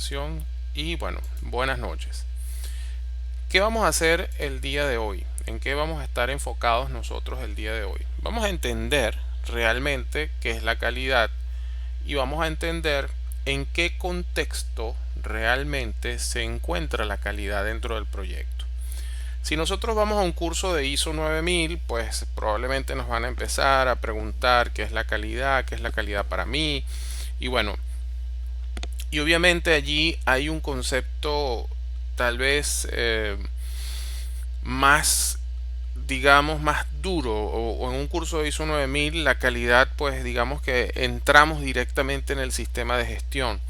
presentación y bueno, buenas noches. ¿Qué vamos a hacer el día de hoy? ¿En qué vamos a estar enfocados nosotros el día de hoy? Vamos a entender realmente qué es la calidad y vamos a entender en qué contexto realmente se encuentra la calidad dentro del proyecto. Si nosotros vamos a un curso de ISO 9000, pues probablemente nos van a empezar a preguntar qué es la calidad para mí. Y bueno, y obviamente allí hay un concepto tal vez más, digamos, más duro, o en un curso de ISO 9000 la calidad, pues digamos que entramos directamente en el sistema de gestión.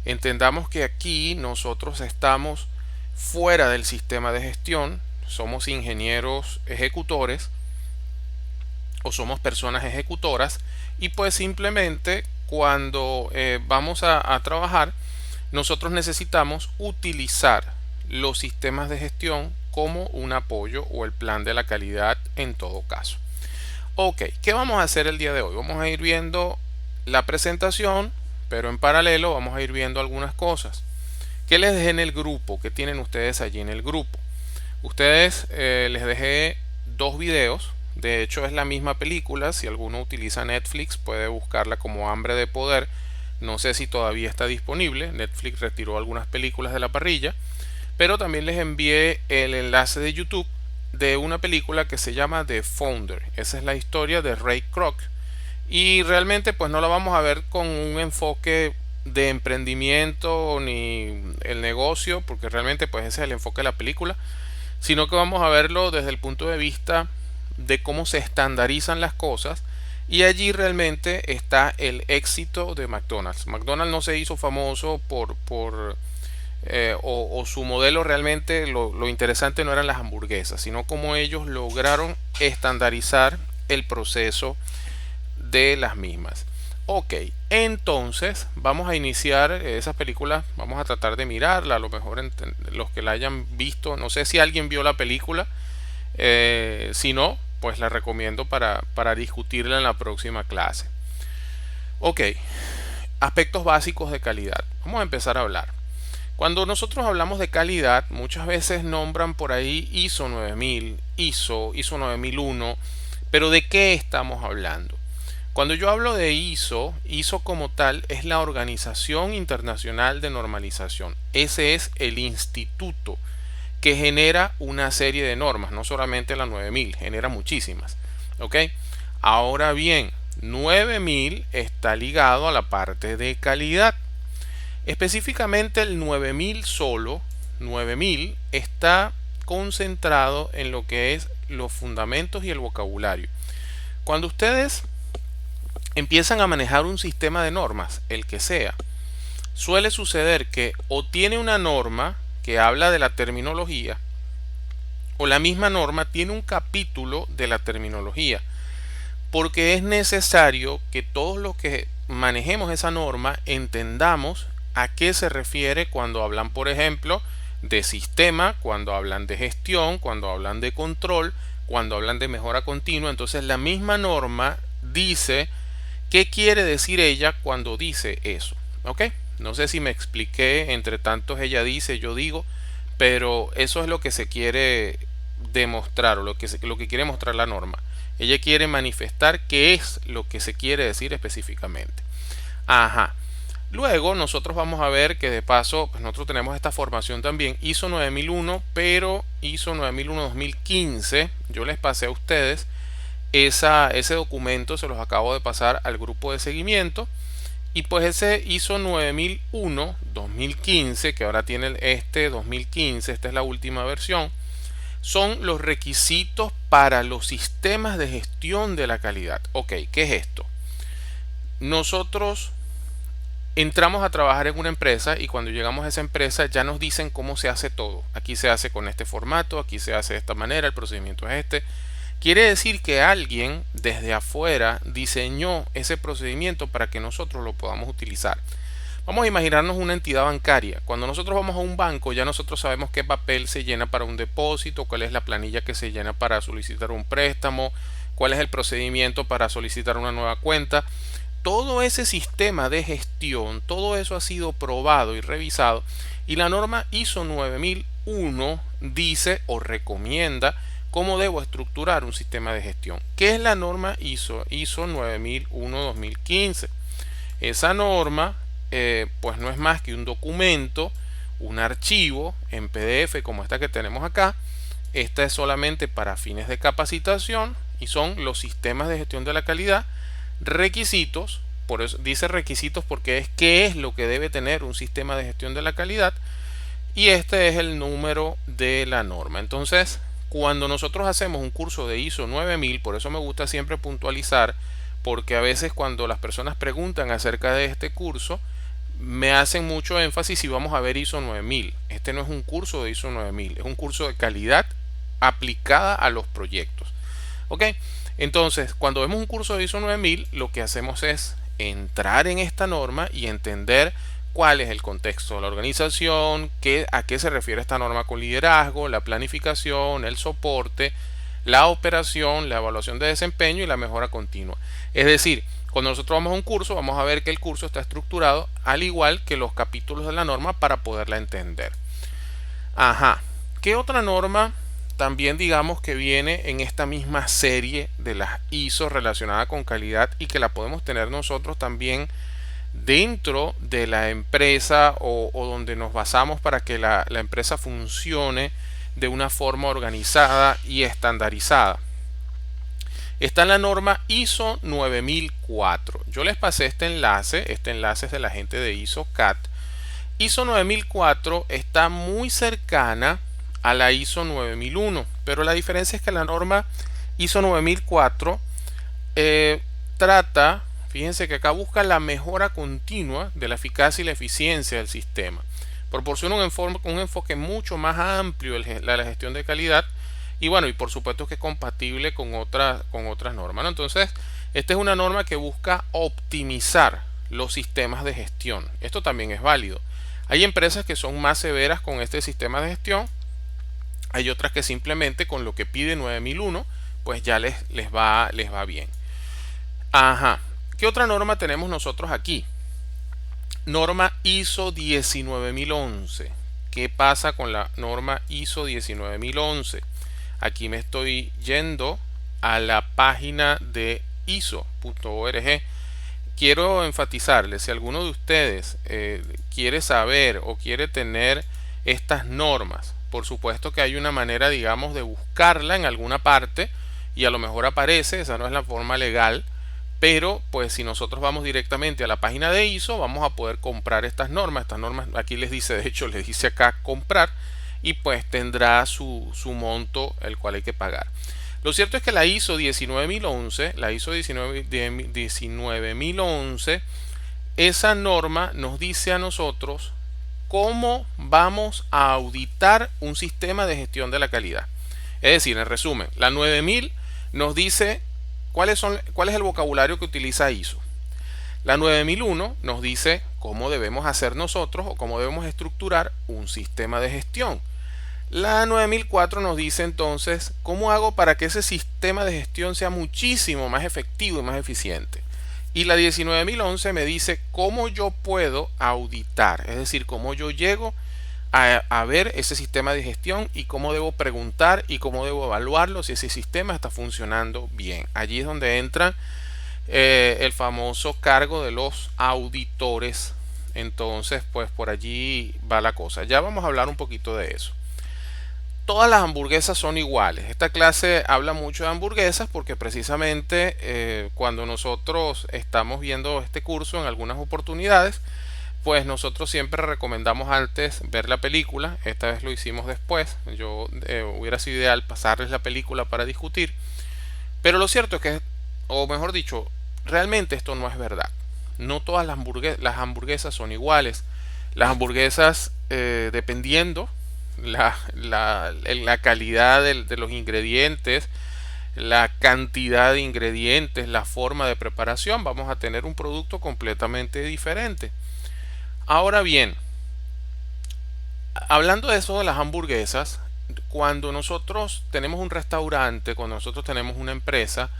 Entendamos que aquí nosotros estamos fuera del sistema de gestión, somos ingenieros ejecutores o somos personas ejecutoras y pues simplemente cuando vamos a trabajar nosotros necesitamos utilizar los sistemas de gestión como un apoyo o el plan de la calidad en todo caso. Ok, ¿qué vamos a hacer el día de hoy? Vamos a ir viendo la presentación, pero en paralelo vamos a ir viendo algunas cosas. ¿Qué les dejé en el grupo? ¿Qué tienen ustedes allí en el grupo? Ustedes les dejé dos videos. De hecho es la misma película. Si alguno utiliza Netflix puede buscarla como Hambre de Poder. No sé si todavía está disponible. Netflix retiró algunas películas de la parrilla. Pero también les envié el enlace de YouTube de una película que se llama The Founder. Esa es la historia de Ray Kroc. Y realmente pues no la vamos a ver con un enfoque de emprendimiento ni el negocio, porque realmente pues ese es el enfoque de la película, sino que vamos a verlo desde el punto de vista de cómo se estandarizan las cosas y allí realmente está el éxito de McDonald's. McDonald's no se hizo famoso o su modelo realmente lo interesante no eran las hamburguesas, sino cómo ellos lograron estandarizar el proceso de las mismas. Ok, entonces vamos a iniciar esas películas, vamos a tratar de mirarla, a lo mejor los que la hayan visto, no sé si alguien vio la película, si no, pues la recomiendo para discutirla en la próxima clase. Ok, aspectos básicos de calidad. Vamos a empezar a hablar. Cuando nosotros hablamos de calidad, muchas veces nombran por ahí ISO 9000, ISO 9001, pero ¿de qué estamos hablando? Cuando yo hablo de ISO como tal es la Organización Internacional de Normalización. Ese es el instituto que genera una serie de normas, no solamente la 9000, genera muchísimas. ¿Ok? Ahora bien, 9000 está ligado a la parte de calidad. Específicamente el 9000 solo, 9000 está concentrado en lo que es los fundamentos y el vocabulario. Cuando ustedes empiezan a manejar un sistema de normas, el que sea, suele suceder que o tiene una norma que habla de la terminología o la misma norma tiene un capítulo de la terminología, porque es necesario que todos los que manejemos esa norma entendamos a qué se refiere cuando hablan, por ejemplo, de sistema, cuando hablan de gestión, cuando hablan de control, cuando hablan de mejora continua. Entonces la misma norma dice qué quiere decir ella cuando dice eso. ¿Ok? No sé si me expliqué, entre tantos ella dice, yo digo, pero eso es lo que se quiere demostrar o lo que quiere mostrar la norma. Ella quiere manifestar qué es lo que se quiere decir específicamente. Ajá. Luego nosotros vamos a ver que de paso pues nosotros tenemos esta formación también ISO 9001, pero ISO 9001-2015. Yo les pasé a ustedes ese documento, se los acabo de pasar al grupo de seguimiento. Y pues ese ISO 9001-2015, que ahora tiene este 2015, esta es la última versión, son los requisitos para los sistemas de gestión de la calidad. Ok, ¿qué es esto? Nosotros entramos a trabajar en una empresa y cuando llegamos a esa empresa ya nos dicen cómo se hace todo. Aquí se hace con este formato, aquí se hace de esta manera, el procedimiento es este. Quiere decir que alguien desde afuera diseñó ese procedimiento para que nosotros lo podamos utilizar. Vamos a imaginarnos una entidad bancaria. Cuando nosotros vamos a un banco ya nosotros sabemos qué papel se llena para un depósito, cuál es la planilla que se llena para solicitar un préstamo, cuál es el procedimiento para solicitar una nueva cuenta. todo ese sistema de gestión, todo eso ha sido probado y revisado, y la norma ISO 9001 dice o recomienda cómo debo estructurar un sistema de gestión. ¿Qué es la norma ISO 9001-2015? Esa norma pues no es más que un documento, un archivo en PDF como esta que tenemos acá. Esta es solamente para fines de capacitación y son los sistemas de gestión de la calidad, requisitos. Por eso dice requisitos, porque es qué es lo que debe tener un sistema de gestión de la calidad, y este es el número de la norma. Entonces, cuando nosotros hacemos un curso de ISO 9000, por eso me gusta siempre puntualizar, porque a veces cuando las personas preguntan acerca de este curso, me hacen mucho énfasis si vamos a ver ISO 9000. Este no es un curso de ISO 9000, es un curso de calidad aplicada a los proyectos. ¿Ok? Entonces, cuando vemos un curso de ISO 9000, lo que hacemos es entrar en esta norma y entender cuál es el contexto de la organización, a qué se refiere esta norma con liderazgo, la planificación, el soporte, la operación, la evaluación de desempeño y la mejora continua. Es decir, cuando nosotros vamos a un curso, vamos a ver que el curso está estructurado al igual que los capítulos de la norma para poderla entender. Ajá. ¿Qué otra norma también digamos que viene en esta misma serie de las ISO relacionada con calidad y que la podemos tener nosotros también dentro de la empresa o donde nos basamos para que la empresa funcione de una forma organizada y estandarizada? Está en la norma ISO 9004. Yo les pasé este enlace es de la gente de ISO-CAT. ISO 9004 está muy cercana a la ISO 9001, pero la diferencia es que la norma ISO 9004 fíjense que acá busca la mejora continua de la eficacia y la eficiencia del sistema. Proporciona un enfoque mucho más amplio de la gestión de calidad, y bueno, y por supuesto que es compatible con otras normas, ¿no? Entonces, esta es una norma que busca optimizar los sistemas de gestión. Esto también es válido. Hay empresas que son más severas con este sistema de gestión. Hay otras que simplemente con lo que pide 9001, pues ya les va bien. Ajá. ¿Qué otra norma tenemos nosotros aquí? Norma ISO 19011. ¿Qué pasa con la norma ISO 19011? Aquí me estoy yendo a la página de iso.org. Quiero enfatizarles, si alguno de ustedes quiere saber o quiere tener estas normas, por supuesto que hay una manera, digamos, de buscarla en alguna parte y a lo mejor aparece, esa no es la forma legal, pero pues si nosotros vamos directamente a la página de ISO, vamos a poder comprar estas normas. Estas normas aquí les dice, de hecho les dice acá comprar, y pues tendrá su monto el cual hay que pagar. Lo cierto es que la ISO 19011, esa norma nos dice a nosotros cómo vamos a auditar un sistema de gestión de la calidad. Es decir, en resumen, la 9000 nos dice cuál es el vocabulario que utiliza ISO. La 9001 nos dice cómo debemos hacer nosotros o cómo debemos estructurar un sistema de gestión. La 9004 nos dice entonces cómo hago para que ese sistema de gestión sea muchísimo más efectivo y más eficiente. Y la 19011 me dice cómo yo puedo auditar, es decir, cómo yo llego a ver ese sistema de gestión y cómo debo preguntar y cómo debo evaluarlo si ese sistema está funcionando bien. Allí es donde entra el famoso cargo de los auditores. Entonces, pues por allí va la cosa. Ya vamos a hablar un poquito de eso. Todas las hamburguesas son iguales. Esta clase habla mucho de hamburguesas porque precisamente cuando nosotros estamos viendo este curso en algunas oportunidades, pues nosotros siempre recomendamos antes ver la película. Esta vez lo hicimos después. Hubiera sido ideal pasarles la película para discutir. Pero lo cierto es que, o mejor dicho, realmente esto no es verdad. No todas las hamburguesas son iguales. Las hamburguesas, dependiendo la calidad de los ingredientes, la cantidad de ingredientes, la forma de preparación, vamos a tener un producto completamente diferente. Ahora bien, hablando de eso de las hamburguesas, cuando nosotros tenemos un restaurante, cuando nosotros tenemos una empresa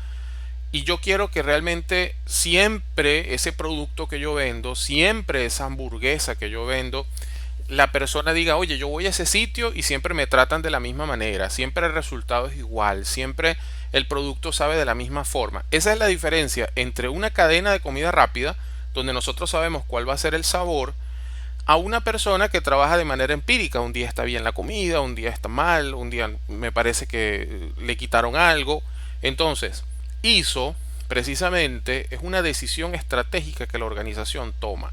y yo quiero que realmente siempre ese producto que yo vendo, siempre esa hamburguesa que yo vendo, la persona diga, oye, yo voy a ese sitio y siempre me tratan de la misma manera, siempre el resultado es igual, siempre el producto sabe de la misma forma. Esa es la diferencia entre una cadena de comida rápida, donde nosotros sabemos cuál va a ser el sabor, a una persona que trabaja de manera empírica. Un día está bien la comida, un día está mal, un día me parece que le quitaron algo. Entonces, ISO precisamente es una decisión estratégica que la organización toma.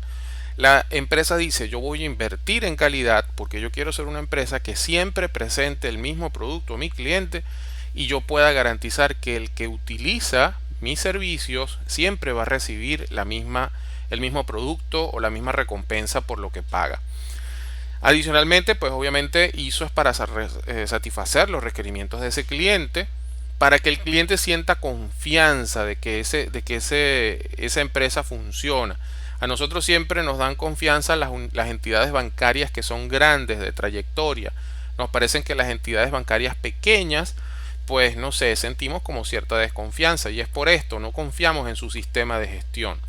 La empresa dice, yo voy a invertir en calidad porque yo quiero ser una empresa que siempre presente el mismo producto a mi cliente y yo pueda garantizar que el que utiliza mis servicios siempre va a recibir el mismo producto o la misma recompensa por lo que paga. Adicionalmente, pues obviamente ISO es para satisfacer los requerimientos de ese cliente, para que el cliente sienta confianza de que esa empresa funciona. A nosotros siempre nos dan confianza las entidades bancarias que son grandes de trayectoria. Nos parecen que las entidades bancarias pequeñas, pues no sé, sentimos como cierta desconfianza y es por esto, no confiamos en su sistema de gestión.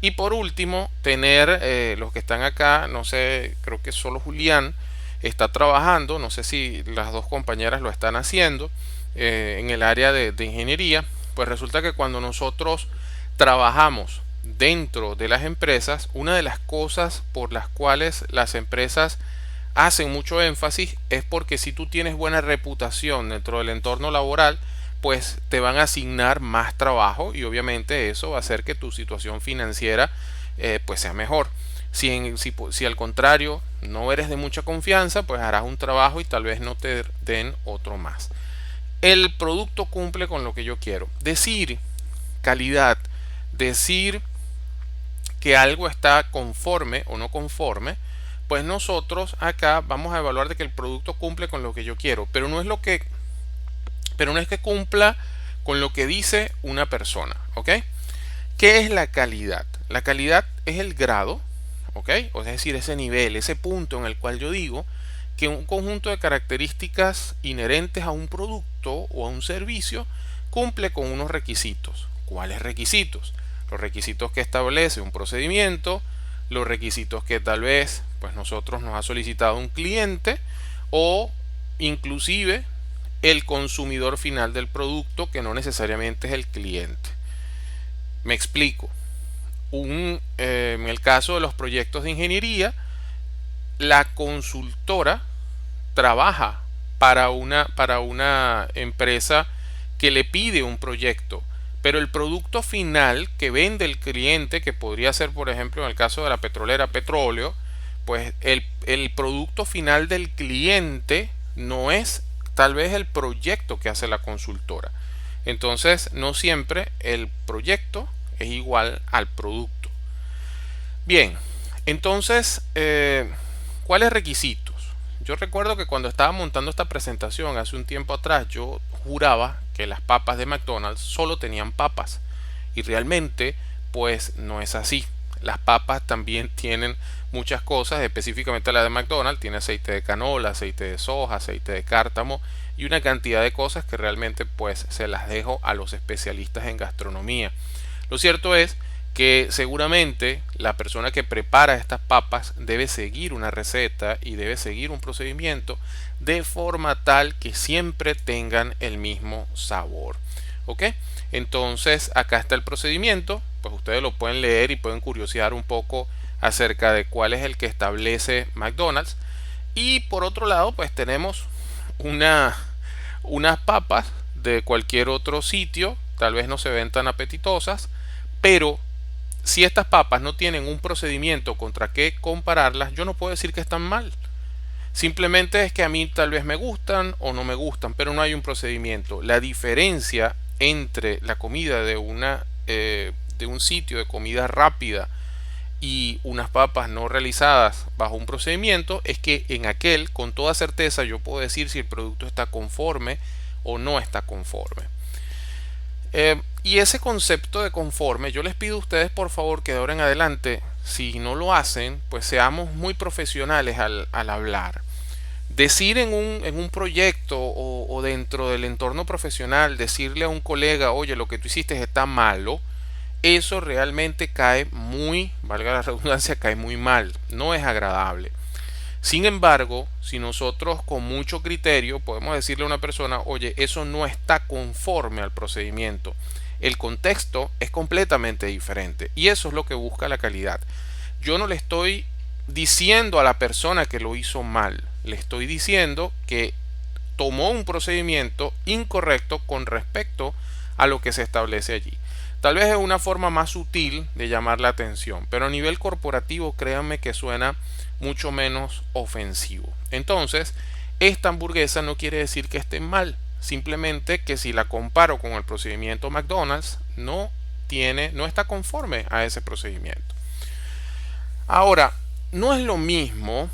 Y por último, tener los que están acá, no sé, creo que solo Julián está trabajando, no sé si las dos compañeras lo están haciendo en el área de ingeniería. Pues resulta que cuando nosotros trabajamos dentro de las empresas, una de las cosas por las cuales las empresas hacen mucho énfasis es porque si tú tienes buena reputación dentro del entorno laboral, pues te van a asignar más trabajo y obviamente eso va a hacer que tu situación financiera pues sea mejor. Si al contrario no eres de mucha confianza, pues harás un trabajo y tal vez no te den otro más. El producto cumple con lo que yo quiero. Decir calidad, decir que algo está conforme o no conforme, pues nosotros acá vamos a evaluar de que el producto cumple con lo que yo quiero, pero no es que cumpla con lo que dice una persona, ¿ok? ¿Qué es la calidad? La calidad es el grado, ¿ok? O es decir, ese nivel, ese punto en el cual yo digo que un conjunto de características inherentes a un producto o a un servicio cumple con unos requisitos. ¿Cuáles requisitos? Los requisitos que establece un procedimiento, los requisitos que tal vez pues nosotros nos ha solicitado un cliente o inclusive el consumidor final del producto, que no necesariamente es el cliente. Me explico. En el caso de los proyectos de ingeniería, la consultora trabaja para una empresa que le pide un proyecto, pero el producto final que vende el cliente, que podría ser por ejemplo en el caso de la petrolera petróleo, pues el producto final del cliente no es tal vez el proyecto que hace la consultora. Entonces no siempre el proyecto es igual al producto. Bien, entonces ¿cuáles requisitos? Yo recuerdo que cuando estaba montando esta presentación hace un tiempo atrás, yo juraba que las papas de McDonald's solo tenían papas y realmente pues no es así. Las papas también tienen muchas cosas, específicamente la de McDonald's tiene aceite de canola, aceite de soja, aceite de cártamo y una cantidad de cosas que realmente pues se las dejo a los especialistas en gastronomía. Lo cierto es que seguramente la persona que prepara estas papas debe seguir una receta y debe seguir un procedimiento de forma tal que siempre tengan el mismo sabor. ¿Ok? Entonces acá está el procedimiento, pues ustedes lo pueden leer y pueden curiosear un poco acerca de cuál es el que establece McDonald's. Y por otro lado pues tenemos unas papas de cualquier otro sitio, tal vez no se ven tan apetitosas, pero si estas papas no tienen un procedimiento contra qué compararlas, yo no puedo decir que están mal. Simplemente es que a mí tal vez me gustan o no me gustan, pero no hay un procedimiento. La diferencia entre la comida de un sitio de comida rápida y unas papas no realizadas bajo un procedimiento es que en aquel, con toda certeza, yo puedo decir si el producto está conforme o no está conforme. Y ese concepto de conforme, yo les pido a ustedes por favor que de ahora en adelante, si no lo hacen, pues seamos muy profesionales al hablar. Decir en un proyecto o dentro del entorno profesional, decirle a un colega, oye, lo que tú hiciste está malo, eso realmente cae muy, valga la redundancia, cae muy mal, no es agradable. Sin embargo, si nosotros con mucho criterio podemos decirle a una persona, oye, eso no está conforme al procedimiento, el contexto es completamente diferente y eso es lo que busca la calidad. Yo no le estoy diciendo a la persona que lo hizo mal, le estoy diciendo que tomó un procedimiento incorrecto con respecto a lo que se establece allí. Tal vez es una forma más sutil de llamar la atención, pero a nivel corporativo créanme que suena mucho menos ofensivo. Entonces, esta hamburguesa no quiere decir que esté mal, simplemente que si la comparo con el procedimiento McDonald's, no está conforme a ese procedimiento. Ahora, no es lo mismo,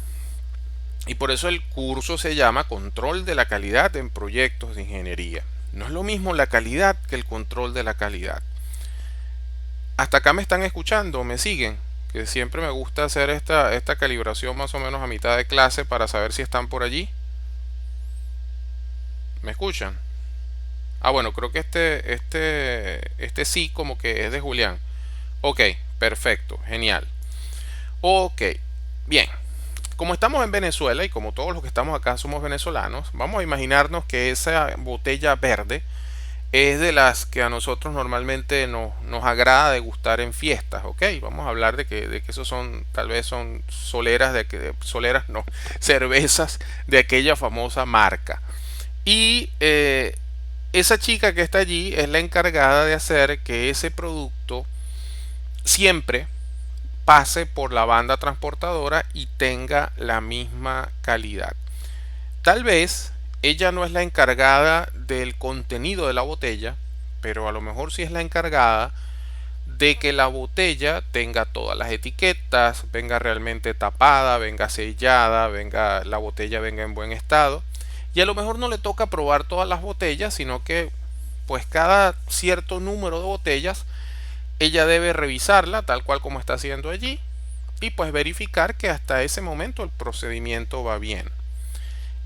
y por eso el curso se llama Control de la Calidad en Proyectos de Ingeniería. No es lo mismo la calidad que el control de la calidad. Hasta acá me están escuchando, me siguen, que siempre me gusta hacer esta calibración más o menos a mitad de clase para saber si están por allí. ¿Me escuchan? Ah, bueno, creo que este sí como que es de Julián. Ok, perfecto, genial. Ok, bien. Como estamos en Venezuela y como todos los que estamos acá somos venezolanos, vamos a imaginarnos que esa botella verde es de las que a nosotros normalmente nos agrada degustar en fiestas, ¿ok? Vamos a hablar de que esos son, tal vez son soleras, soleras no, cervezas de aquella famosa marca. Y esa chica que está allí es la encargada de hacer que ese producto siempre pase por la banda transportadora y tenga la misma calidad. Tal vez ella no es la encargada del contenido de la botella, pero a lo mejor sí es la encargada de que la botella tenga todas las etiquetas, venga realmente tapada, venga sellada, la botella venga en buen estado. Y a lo mejor no le toca probar todas las botellas, sino que pues cada cierto número de botellas ella debe revisarla tal cual como está haciendo allí y pues verificar que hasta ese momento el procedimiento va bien.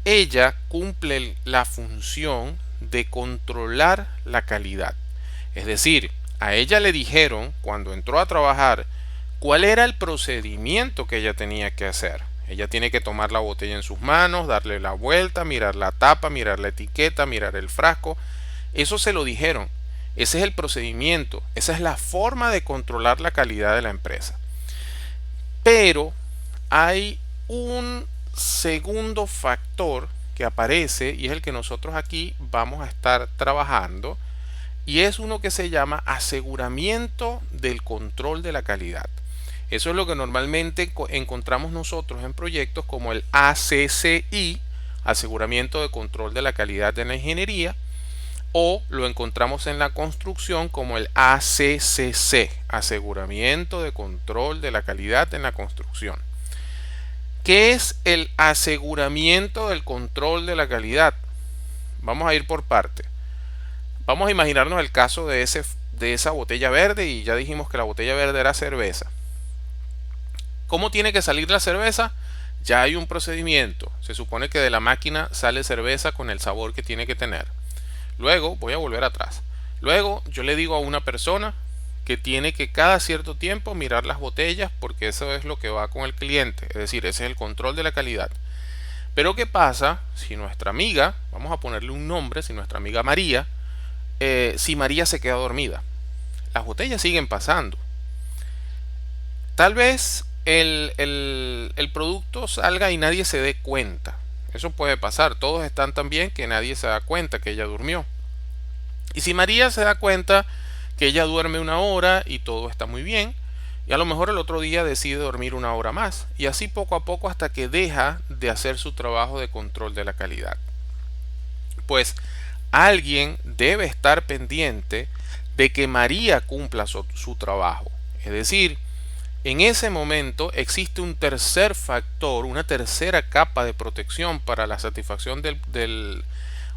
Ella cumple la función de controlar la calidad. Es decir, a ella le dijeron cuando entró a trabajar cuál era el procedimiento que ella tenía que hacer. Ella tiene que tomar la botella en sus manos, darle la vuelta, mirar la tapa, mirar la etiqueta, mirar el frasco. Eso se lo dijeron. Ese es el procedimiento. Esa es la forma de controlar la calidad de la empresa. Pero hay un segundo factor que aparece y es el que nosotros aquí vamos a estar trabajando y es uno que se llama aseguramiento del control de la calidad. Eso es lo que normalmente encontramos nosotros en proyectos como el ACCI, aseguramiento de control de la calidad de la ingeniería, o lo encontramos en la construcción como el ACCC, aseguramiento de control de la calidad en la construcción. ¿Qué es el aseguramiento del control de la calidad? Vamos a ir por parte. Vamos a imaginarnos el caso de esa botella verde y ya dijimos que la botella verde era cerveza. ¿Cómo tiene que salir la cerveza? Ya hay un procedimiento. Se supone que de la máquina sale cerveza con el sabor que tiene que tener. Luego, voy a volver atrás. Luego yo le digo a una persona que tiene que cada cierto tiempo mirar las botellas porque eso es lo que va con el cliente. Es decir, ese es el control de la calidad. Pero ¿qué pasa si nuestra amiga, vamos a ponerle un nombre, si nuestra amiga María, si María se queda dormida? Las botellas siguen pasando. Tal vez el producto salga y nadie se dé cuenta. Eso puede pasar. Todos están tan bien que nadie se da cuenta que ella durmió. Y si María se da cuenta que ella duerme una hora y todo está muy bien, y a lo mejor el otro día decide dormir una hora más, y así poco a poco hasta que deja de hacer su trabajo de control de la calidad. Pues alguien debe estar pendiente de que María cumpla su trabajo. Es decir, en ese momento existe un tercer factor, una tercera capa de protección para la satisfacción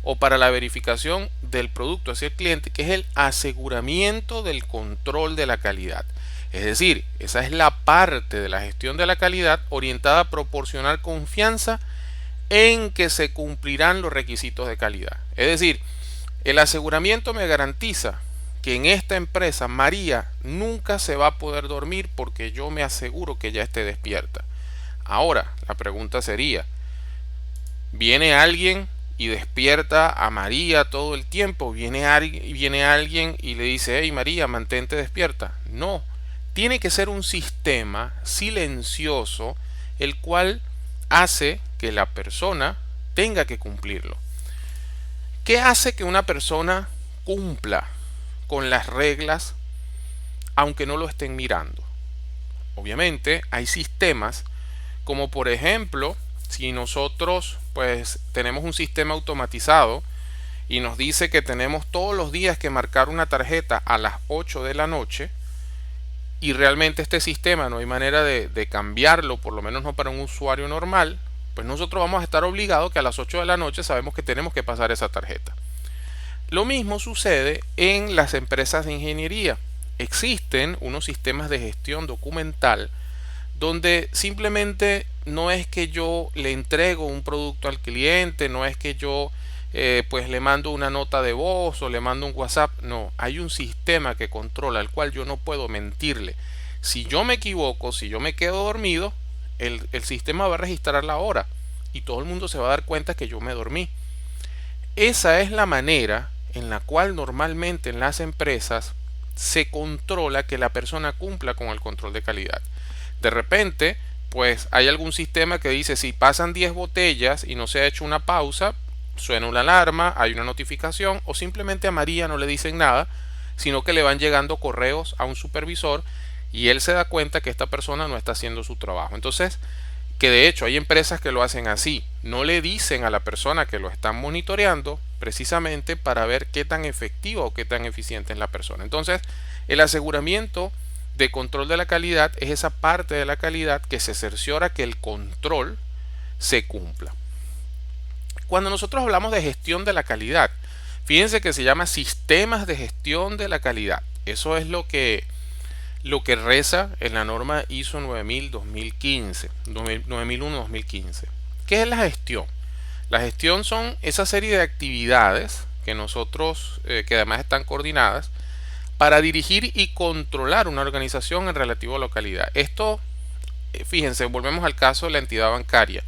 o para la verificación del producto hacia el cliente, que es el aseguramiento del control de la calidad. Es decir, esa es la parte de la gestión de la calidad orientada a proporcionar confianza en que se cumplirán los requisitos de calidad. Es decir, el aseguramiento me garantiza que en esta empresa María nunca se va a poder dormir porque yo me aseguro que ya esté despierta. Ahora, la pregunta sería, ¿viene alguien y despierta a María todo el tiempo? ¿Viene alguien y le dice, hey María, mantente despierta? No, tiene que ser un sistema silencioso el cual hace que la persona tenga que cumplirlo. ¿Qué hace que una persona cumpla con las reglas aunque no lo estén mirando? Obviamente hay sistemas como por ejemplo si nosotros pues tenemos un sistema automatizado y nos dice que tenemos todos los días que marcar una tarjeta a las 8 de la noche y realmente este sistema no hay manera de cambiarlo, por lo menos no para un usuario normal, pues nosotros vamos a estar obligados que a las 8 de la noche sabemos que tenemos que pasar esa tarjeta. Lo mismo sucede en las empresas de ingeniería. Existen unos sistemas de gestión documental donde simplemente no es que yo le entrego un producto al cliente, no es que yo pues le mando una nota de voz o le mando un WhatsApp, no, hay un sistema que controla al cual yo no puedo mentirle. Si yo me equivoco, si yo me quedo dormido, el sistema va a registrar la hora y todo el mundo se va a dar cuenta que yo me dormí. Esa es la manera en la cual normalmente en las empresas se controla que la persona cumpla con el control de calidad. De repente, pues hay algún sistema que dice si pasan 10 botellas y no se ha hecho una pausa, suena una alarma, hay una notificación o simplemente a María no le dicen nada, sino que le van llegando correos a un supervisor y él se da cuenta que esta persona no está haciendo su trabajo. Entonces, que de hecho hay empresas que lo hacen así, no le dicen a la persona que lo están monitoreando precisamente para ver qué tan efectiva o qué tan eficiente es la persona. Entonces, el aseguramiento de control de la calidad es esa parte de la calidad que se cerciora que el control se cumpla. Cuando nosotros hablamos de gestión de la calidad, fíjense que se llama sistemas de gestión de la calidad. Eso es lo que reza en la norma ISO 9000-2015, 9001-2015. ¿Qué es la gestión? La gestión son esa serie de actividades que nosotros, que además están coordinadas, para dirigir y controlar una organización en relativo a la calidad. Esto, fíjense, volvemos al caso de la entidad bancaria.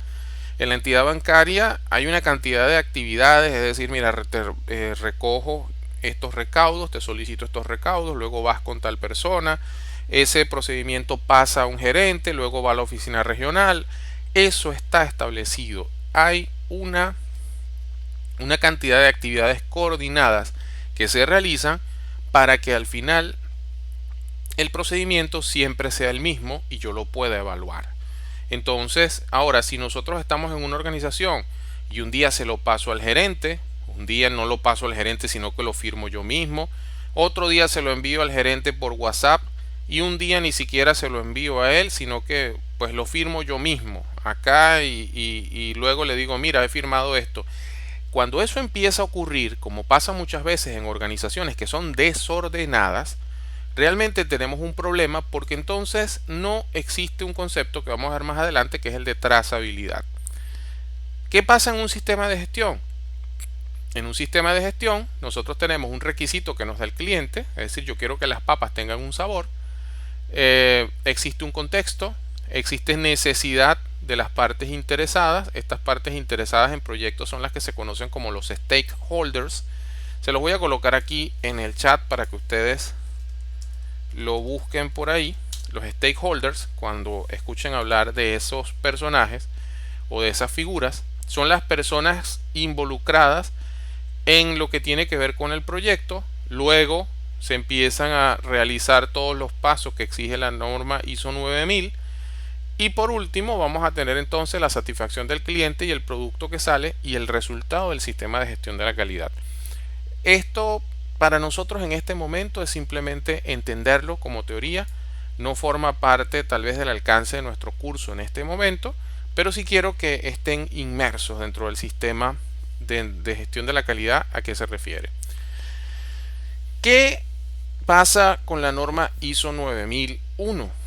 En la entidad bancaria hay una cantidad de actividades, es decir, mira, recojo estos recaudos, te solicito estos recaudos, luego vas con tal persona, ese procedimiento pasa a un gerente, luego va a la oficina regional. Eso está establecido. Hay una cantidad de actividades coordinadas que se realizan para que al final el procedimiento siempre sea el mismo y yo lo pueda evaluar. Entonces, ahora, si nosotros estamos en una organización y un día se lo paso al gerente, un día no lo paso al gerente sino que lo firmo yo mismo, otro día se lo envío al gerente por WhatsApp y un día ni siquiera se lo envío a él sino que pues lo firmo yo mismo acá y luego le digo, mira, he firmado esto. Cuando eso empieza a ocurrir, como pasa muchas veces en organizaciones que son desordenadas, realmente tenemos un problema porque entonces no existe un concepto que vamos a ver más adelante que es el de trazabilidad. ¿Qué pasa en un sistema de gestión? En un sistema de gestión nosotros tenemos un requisito que nos da el cliente, es decir, yo quiero que las papas tengan un sabor, existe un contexto, existe necesidad de las partes interesadas. Estas partes interesadas en proyectos son las que se conocen como los stakeholders. Se los voy a colocar aquí en el chat para que ustedes lo busquen por ahí. Los stakeholders, cuando escuchen hablar de esos personajes o de esas figuras, son las personas involucradas en lo que tiene que ver con el proyecto. Luego se empiezan a realizar todos los pasos que exige la norma ISO 9000 y por último vamos a tener entonces la satisfacción del cliente y el producto que sale y el resultado del sistema de gestión de la calidad. Esto para nosotros en este momento es simplemente entenderlo como teoría, no forma parte tal vez del alcance de nuestro curso en este momento, pero sí quiero que estén inmersos dentro del sistema de gestión de la calidad a qué se refiere. ¿Qué pasa con la norma ISO 9001?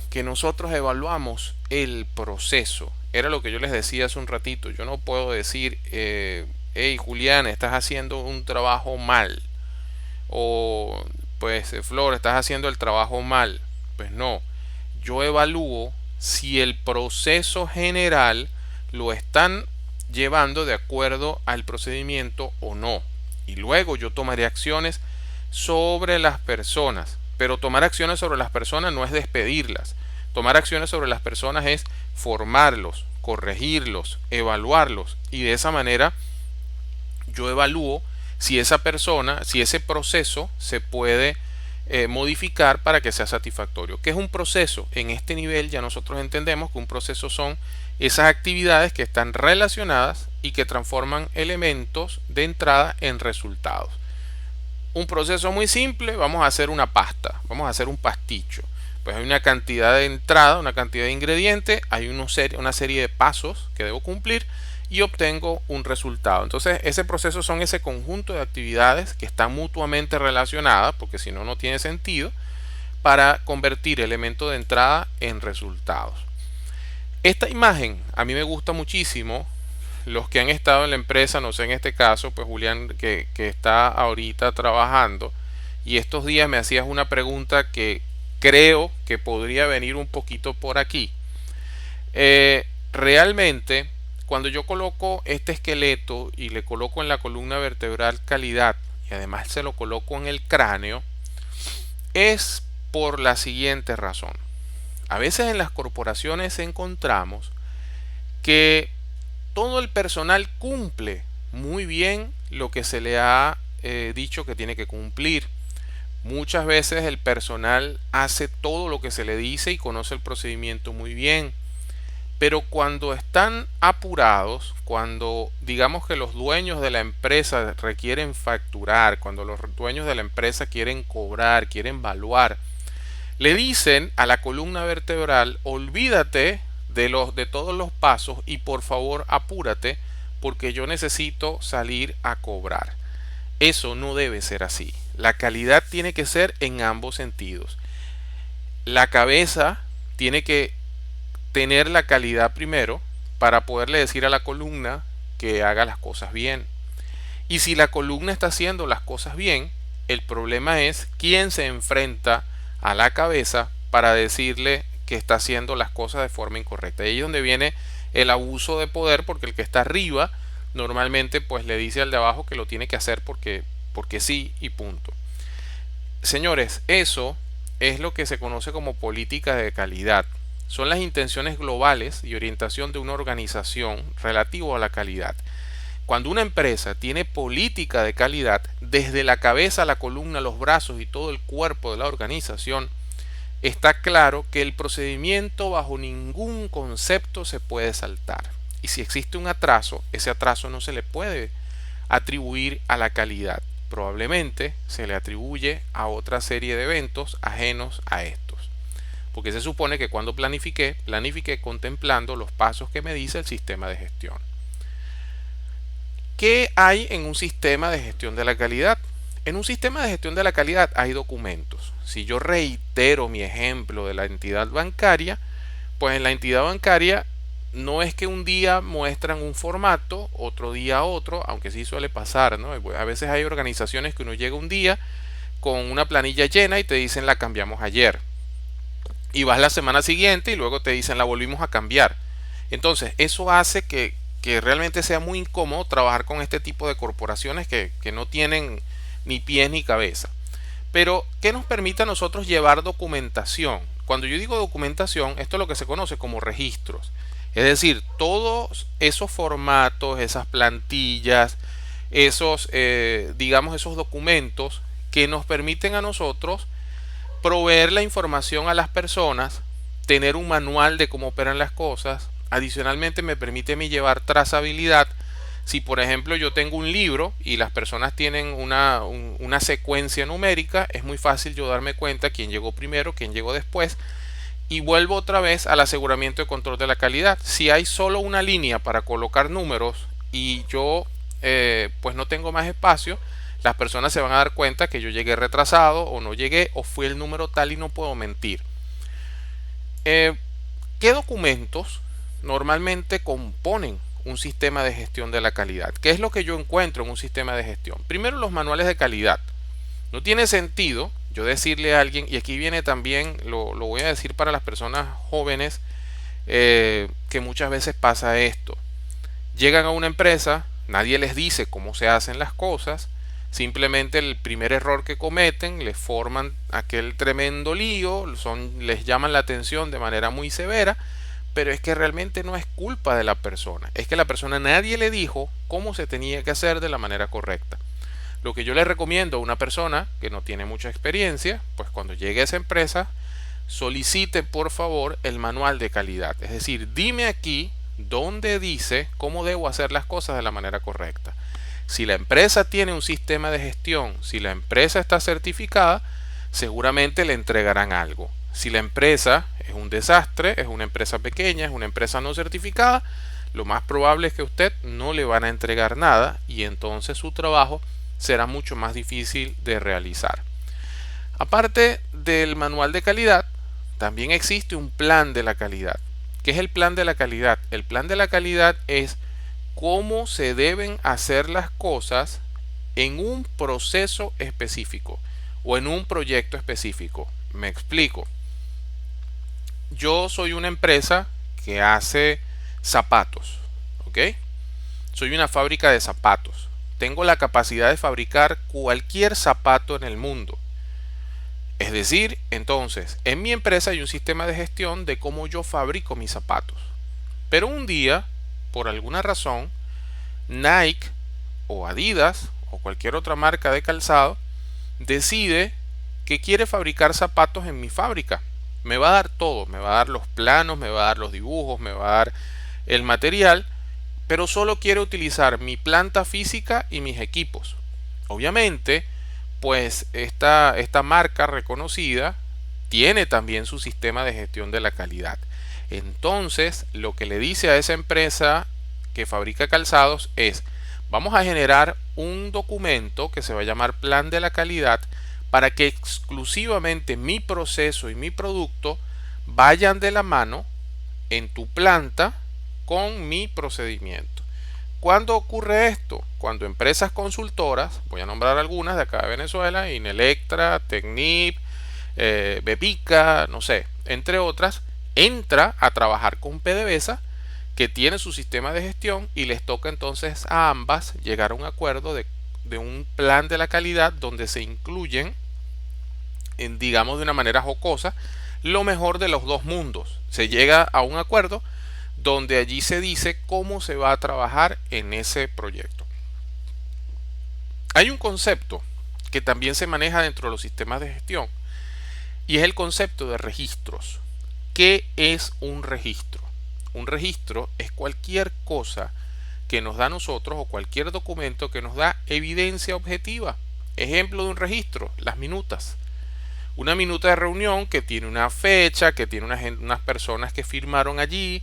Que nosotros evaluamos el proceso, era lo que yo les decía hace un ratito. Yo no puedo decir, hey Julián, estás haciendo un trabajo mal. O pues Flor, estás haciendo el trabajo mal. Pues no, yo evalúo si el proceso general lo están llevando de acuerdo al procedimiento o no. Y luego yo tomaré acciones sobre las personas. Pero tomar acciones sobre las personas no es despedirlas. Tomar acciones sobre las personas es formarlos, corregirlos, evaluarlos. Y de esa manera yo evalúo si esa persona, si ese proceso se puede modificar para que sea satisfactorio. ¿Qué es un proceso? En este nivel ya nosotros entendemos que un proceso son esas actividades que están relacionadas y que transforman elementos de entrada en resultados. Un proceso muy simple, vamos a hacer una pasta, vamos a hacer un pasticho. Pues hay una cantidad de entrada, una cantidad de ingredientes, hay una serie de pasos que debo cumplir y obtengo un resultado. Entonces ese proceso son ese conjunto de actividades que están mutuamente relacionadas, porque si no, no tiene sentido, para convertir elementos de entrada en resultados. Esta imagen a mí me gusta muchísimo. Los que han estado en la empresa, no sé, en este caso, pues Julián, que está ahorita trabajando, y estos días me hacías una pregunta que creo que podría venir un poquito por aquí. Realmente, cuando yo coloco este esqueleto y le coloco en la columna vertebral calidad, y además se lo coloco en el cráneo, es por la siguiente razón. A veces en las corporaciones encontramos que todo el personal cumple muy bien lo que se le ha dicho que tiene que cumplir. Muchas veces el personal hace todo lo que se le dice y conoce el procedimiento muy bien. Pero cuando están apurados, cuando digamos que los dueños de la empresa requieren facturar, cuando los dueños de la empresa quieren cobrar, quieren evaluar, le dicen a la columna vertebral, olvídate de todos los pasos y por favor apúrate porque yo necesito salir a cobrar. Eso no debe ser así. La calidad tiene que ser en ambos sentidos. La cabeza tiene que tener la calidad primero para poderle decir a la columna que haga las cosas bien. Y si la columna está haciendo las cosas bien, el problema es quién se enfrenta a la cabeza para decirle que está haciendo las cosas de forma incorrecta. Ahí es donde viene el abuso de poder, porque el que está arriba normalmente pues le dice al de abajo que lo tiene que hacer porque sí y punto. Señores, eso es lo que se conoce como política de calidad. Son las intenciones globales y orientación de una organización relativo a la calidad. Cuando una empresa tiene política de calidad, desde la cabeza, la columna, los brazos y todo el cuerpo de la organización, está claro que el procedimiento bajo ningún concepto se puede saltar. Y si existe un atraso, ese atraso no se le puede atribuir a la calidad. Probablemente se le atribuye a otra serie de eventos ajenos a estos. Porque se supone que cuando planifiqué contemplando los pasos que me dice el sistema de gestión. ¿Qué hay en un sistema de gestión de la calidad? En un sistema de gestión de la calidad hay documentos. Si yo reitero mi ejemplo de la entidad bancaria, pues en la entidad bancaria no es que un día muestran un formato, otro día otro, aunque sí suele pasar, ¿no? A veces hay organizaciones que uno llega un día con una planilla llena y te dicen la cambiamos ayer. Y vas la semana siguiente y luego te dicen la volvimos a cambiar. Entonces, eso hace que realmente sea muy incómodo trabajar con este tipo de corporaciones que no tienen ni pies ni cabeza. Pero, ¿qué nos permite a nosotros llevar documentación? Cuando yo digo documentación, esto es lo que se conoce como registros. Es decir, todos esos formatos, esas plantillas, digamos, esos documentos que nos permiten a nosotros proveer la información a las personas, tener un manual de cómo operan las cosas. Adicionalmente me permite a mí llevar trazabilidad. Si por ejemplo yo tengo un libro y las personas tienen una secuencia numérica, es muy fácil yo darme cuenta quién llegó primero, quién llegó después. Y vuelvo otra vez al aseguramiento de control de la calidad. Si hay solo una línea para colocar números y yo pues no tengo más espacio, las personas se van a dar cuenta que yo llegué retrasado o no llegué o fui el número tal y no puedo mentir. ¿Qué documentos normalmente componen un sistema de gestión de la calidad. ¿Qué es lo que yo encuentro en un sistema de gestión? Primero, los manuales de calidad. No tiene sentido yo decirle a alguien, y aquí viene también, lo voy a decir para las personas jóvenes, que muchas veces pasa esto. Llegan a una empresa, nadie les dice cómo se hacen las cosas, simplemente el primer error que cometen les forman aquel tremendo lío, les llaman la atención de manera muy severa, pero es que realmente no es culpa de la persona, es que la persona nadie le dijo cómo se tenía que hacer de la manera correcta. Lo que yo le recomiendo a una persona que no tiene mucha experiencia, pues cuando llegue a esa empresa, solicite por favor el manual de calidad. Es decir, dime aquí dónde dice cómo debo hacer las cosas de la manera correcta. Si la empresa tiene un sistema de gestión, si la empresa está certificada, seguramente le entregarán algo. Si la empresa es un desastre, es una empresa pequeña, es una empresa no certificada, lo más probable es que a usted no le van a entregar nada y entonces su trabajo será mucho más difícil de realizar. Aparte del manual de calidad, también existe un plan de la calidad. ¿Qué es el plan de la calidad? El plan de la calidad es cómo se deben hacer las cosas en un proceso específico o en un proyecto específico. Me explico. Yo soy una empresa que hace zapatos, ¿ok? Soy una fábrica de zapatos. Tengo la capacidad de fabricar cualquier zapato en el mundo. Es decir, entonces, en mi empresa hay un sistema de gestión de cómo yo fabrico mis zapatos. Pero un día, por alguna razón, Nike o Adidas o cualquier otra marca de calzado decide que quiere fabricar zapatos en mi fábrica. Me va a dar todo, me va a dar los planos, me va a dar los dibujos, me va a dar el material, pero solo quiere utilizar mi planta física y mis equipos. Obviamente, pues esta marca reconocida tiene también su sistema de gestión de la calidad. Entonces, lo que le dice a esa empresa que fabrica calzados es: vamos a generar un documento que se va a llamar plan de la calidad para que exclusivamente mi proceso y mi producto vayan de la mano en tu planta con mi procedimiento. ¿Cuándo ocurre esto? Cuando empresas consultoras, voy a nombrar algunas de acá de Venezuela, Inelectra, Tecnip, Bepica, no sé, entre otras, entra a trabajar con PDVSA, que tiene su sistema de gestión, y les toca entonces a ambas llegar a un acuerdo de un plan de la calidad donde se incluyen, digamos de una manera jocosa, lo mejor de los dos mundos. Se llega a un acuerdo donde allí se dice cómo se va a trabajar en ese proyecto. Hay un concepto que también se maneja dentro de los sistemas de gestión y es el concepto de registros. ¿Qué es un registro? Un registro es cualquier cosa que nos da a nosotros o cualquier documento que nos da evidencia objetiva. Ejemplo de un registro: las minutas. Una minuta de reunión que tiene una fecha, que tiene unas personas que firmaron allí,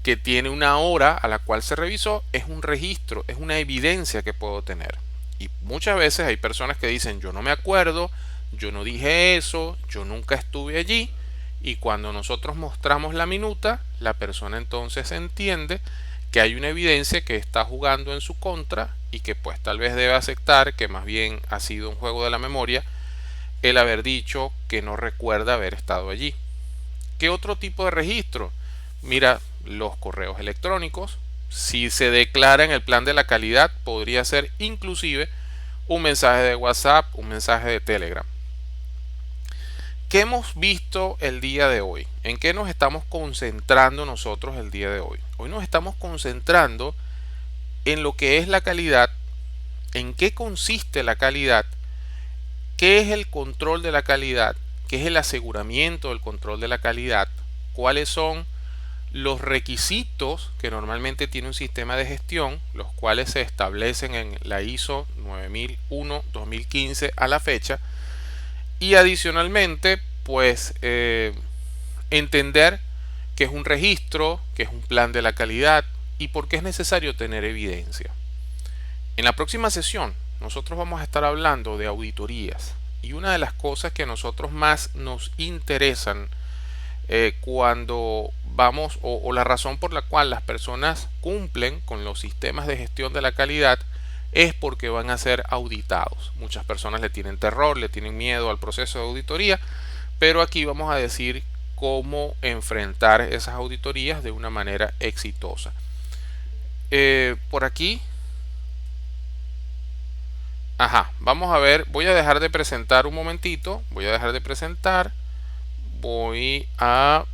que tiene una hora a la cual se revisó, es un registro, es una evidencia que puedo tener. Y muchas veces hay personas que dicen: yo no me acuerdo, yo no dije eso, yo nunca estuve allí. Y cuando nosotros mostramos la minuta, la persona entonces entiende que hay una evidencia que está jugando en su contra y que pues tal vez debe aceptar que más bien ha sido un juego de la memoria el haber dicho que no recuerda haber estado allí. ¿Qué otro tipo de registro? Mira, los correos electrónicos. Si se declara en el plan de la calidad, podría ser inclusive un mensaje de WhatsApp, un mensaje de Telegram. ¿Qué hemos visto el día de hoy? ¿En qué nos estamos concentrando nosotros el día de hoy? Hoy nos estamos concentrando en lo que es la calidad, en qué consiste la calidad, qué es el control de la calidad, qué es el aseguramiento del control de la calidad, cuáles son los requisitos que normalmente tiene un sistema de gestión, los cuales se establecen en la ISO 9001-2015 a la fecha, y adicionalmente pues entender qué es un registro, qué es un plan de la calidad y por qué es necesario tener evidencia. En la próxima sesión nosotros vamos a estar hablando de auditorías, y una de las cosas que a nosotros más nos interesan cuando vamos, o la razón por la cual las personas cumplen con los sistemas de gestión de la calidad es porque van a ser auditados. Muchas personas le tienen terror, le tienen miedo al proceso de auditoría, pero aquí vamos a decir cómo enfrentar esas auditorías de una manera exitosa. Por aquí, vamos a ver, voy a dejar de presentar un momentito, voy a dejar de presentar, voy a